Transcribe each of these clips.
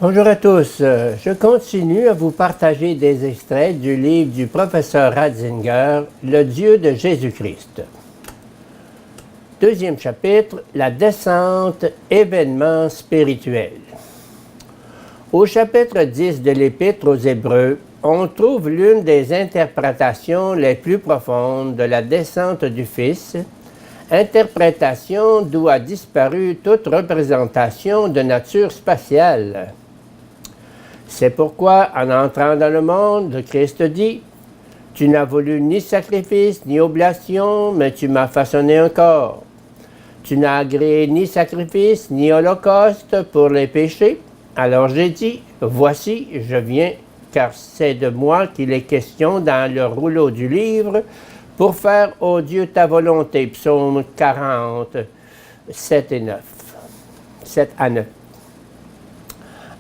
Bonjour à tous. Je continue à vous partager des extraits du livre du professeur Ratzinger, Le Dieu de Jésus-Christ. Deuxième chapitre, la descente, événement spirituel. Au chapitre 10 de l'Épître aux Hébreux, on trouve l'une des interprétations les plus profondes de la descente du Fils, interprétation d'où a disparu toute représentation de nature spatiale. C'est pourquoi, en entrant dans le monde, le Christ dit « Tu n'as voulu ni sacrifice ni oblation, mais tu m'as façonné un corps. Tu n'as agréé ni sacrifice ni holocauste pour les péchés. Alors j'ai dit « Voici, je viens, car c'est de moi qu'il est question dans le rouleau du livre, pour faire, ô Dieu, ta volonté. » Psaume 40, 7 et 9. 7 à 9.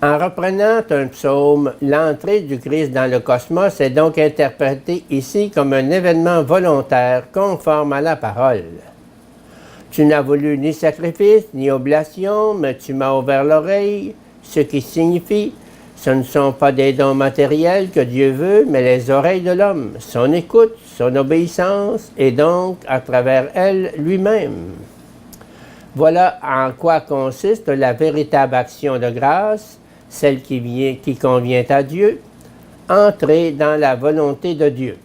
En reprenant un psaume, l'entrée du Christ dans le cosmos est donc interprétée ici comme un événement volontaire conforme à la parole. Tu n'as voulu ni sacrifice ni oblation, mais tu m'as ouvert l'oreille, ce qui signifie ce ne sont pas des dons matériels que Dieu veut, mais les oreilles de l'homme, son écoute, son obéissance, et donc, à travers elle, lui-même. Voilà en quoi consiste la véritable action de grâce, celle qui convient à Dieu, entrer dans la volonté de Dieu.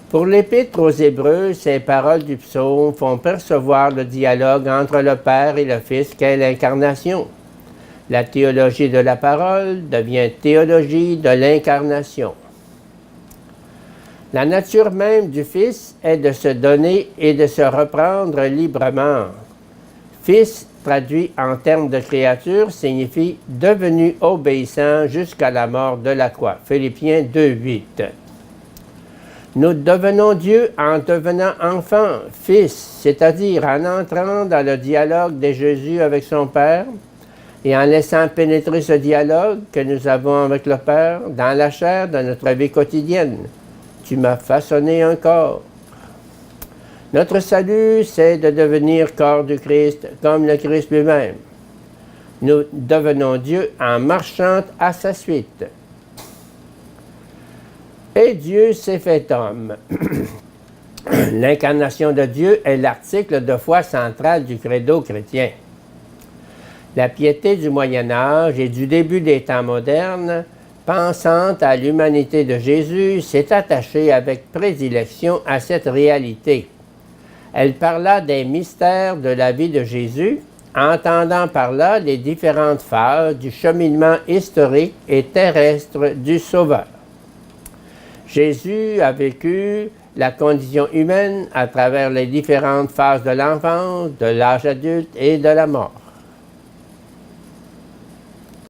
Pour l'Épître aux Hébreux, ces paroles du psaume font percevoir le dialogue entre le Père et le Fils qu'est l'incarnation. La théologie de la parole devient théologie de l'incarnation. La nature même du Fils est de se donner et de se reprendre librement. Fils, traduit en termes de créature, signifie « devenu obéissant jusqu'à la mort de la croix ». Philippiens 2:8. Nous devenons Dieu en devenant enfants, fils, c'est-à-dire en entrant dans le dialogue de Jésus avec son Père et en laissant pénétrer ce dialogue que nous avons avec le Père dans la chair de notre vie quotidienne. Tu m'as façonné un corps. Notre salut, c'est de devenir corps du Christ, comme le Christ lui-même. Nous devenons Dieu en marchant à sa suite. Et Dieu s'est fait homme. L'incarnation de Dieu est l'article de foi central du credo chrétien. La piété du Moyen Âge et du début des temps modernes, pensant à l'humanité de Jésus, s'est attachée avec prédilection à cette réalité. Elle parla des mystères de la vie de Jésus, entendant par là les différentes phases du cheminement historique et terrestre du Sauveur. Jésus a vécu la condition humaine à travers les différentes phases de l'enfance, de l'âge adulte et de la mort.